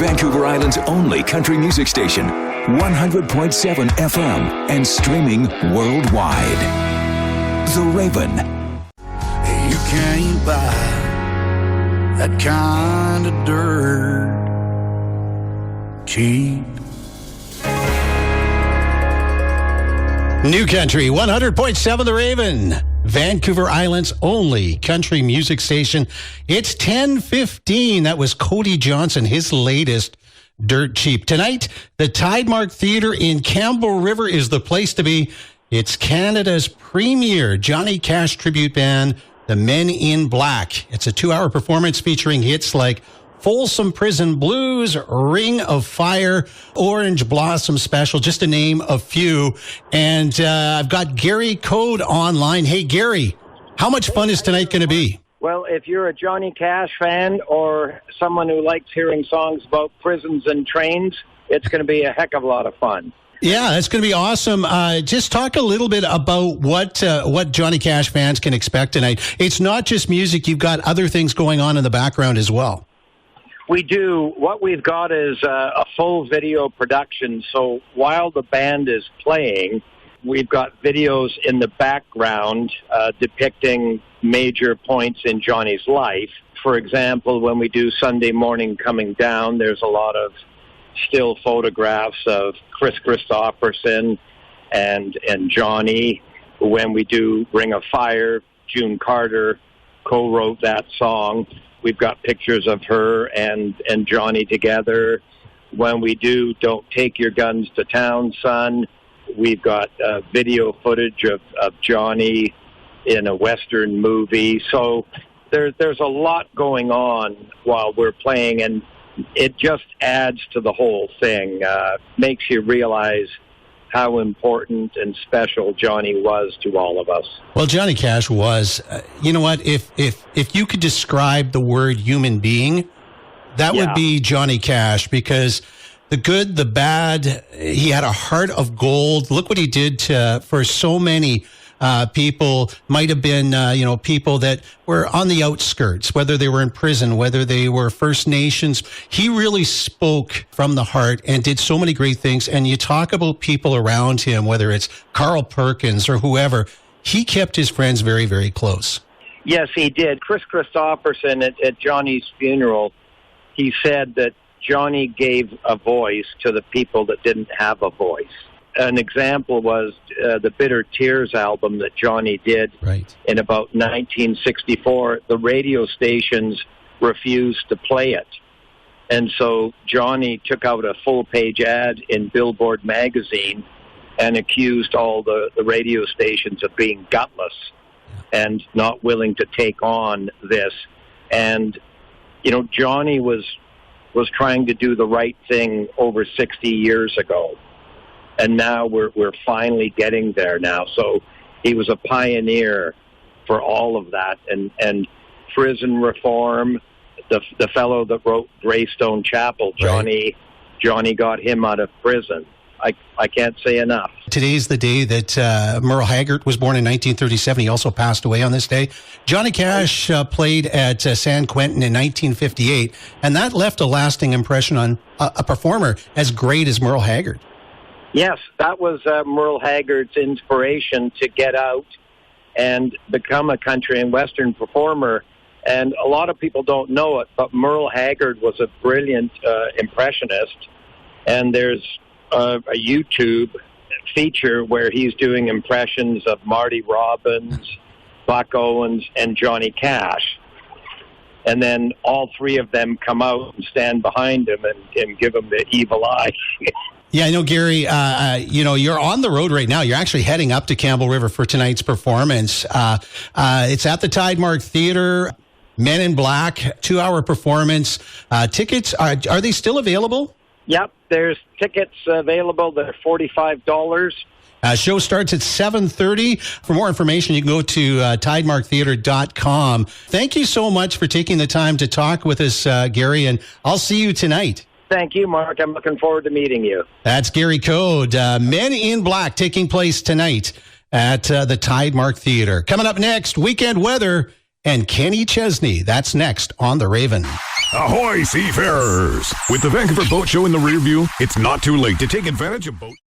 Vancouver Island's only country music station, 100.7 FM, and streaming worldwide. The Raven. You can't buy that kind of dirt cheap. New Country, 100.7 The Raven, Vancouver Island's only country music station. It's 10:15. That was Cody Johnson, his latest Dirt Cheap. Tonight, the Tidemark Theatre in Campbell River is the place to be. It's Canada's premier Johnny Cash tribute band, the Men in Black. It's a 2-hour performance featuring hits like Folsom Prison Blues, Ring of Fire, Orange Blossom Special, just to name a few. And I've got Gary Coad online. Hey, Gary, how much fun is tonight going to be? Well, if you're a Johnny Cash fan or someone who likes hearing songs about prisons and trains, it's going to be a heck of a lot of fun. Yeah, that's going to be awesome. Just talk a little bit about what Johnny Cash fans can expect tonight. It's not just music. You've got other things going on in the background as well. We do. What we've got is a full video production. So while the band is playing, we've got videos in the background depicting major points in Johnny's life. For example, when we do Sunday Morning Coming Down, there's a lot of still photographs of Chris Christopherson and Johnny. When we do Ring of Fire, June Carter co-wrote that song. We've got pictures of her and Johnny together. When we do Don't Take Your Guns to Town, Son, we've got video footage of Johnny in a Western movie. So there's a lot going on while we're playing, and it just adds to the whole thing. Makes you realize how important and special Johnny was to all of us. Well, Johnny Cash was, you know what, if you could describe the word human being, that would be Johnny Cash, because the good, the bad, he had a heart of gold. Look what he did for so many people. Might have been, people that were on the outskirts, whether they were in prison, whether they were First Nations. He really spoke from the heart and did so many great things. And you talk about people around him, whether it's Carl Perkins or whoever, he kept his friends very, very close. Yes, he did. Chris Christopherson at Johnny's funeral, he said that Johnny gave a voice to the people that didn't have a voice. An example was the Bitter Tears album that Johnny did in about 1964. The radio stations refused to play it. And so Johnny took out a full-page ad in Billboard magazine and accused all the radio stations of being gutless and not willing to take on this. And, Johnny was trying to do the right thing over 60 years ago. And now we're finally getting there now. So he was a pioneer for all of that. And prison reform, the fellow that wrote Greystone Chapel, Johnny got him out of prison. I can't say enough. Today's the day that Merle Haggard was born in 1937. He also passed away on this day. Johnny Cash played at San Quentin in 1958, and that left a lasting impression on a performer as great as Merle Haggard. Yes, that was Merle Haggard's inspiration to get out and become a country and Western performer. And a lot of people don't know it, but Merle Haggard was a brilliant impressionist. And there's a YouTube feature where he's doing impressions of Marty Robbins, Buck Owens, and Johnny Cash. And then all three of them come out and stand behind him and give him the evil eye. Yeah, I know, Gary, you're on the road right now. You're actually heading up to Campbell River for tonight's performance. It's at the Tidemark Theatre, Men in Black, 2-hour performance. Tickets, are they still available? Yep, there's tickets available. They're $45. Show starts at 7:30. For more information, you can go to tidemarktheatre.com. Thank you so much for taking the time to talk with us, Gary, and I'll see you tonight. Thank you, Mark. I'm looking forward to meeting you. That's Gary Coad. Men in Black taking place tonight at the Tidemark Theatre. Coming up next, weekend weather and Kenny Chesney. That's next on The Raven. Ahoy, seafarers! With the Vancouver Boat Show in the rear view, it's not too late to take advantage of boat.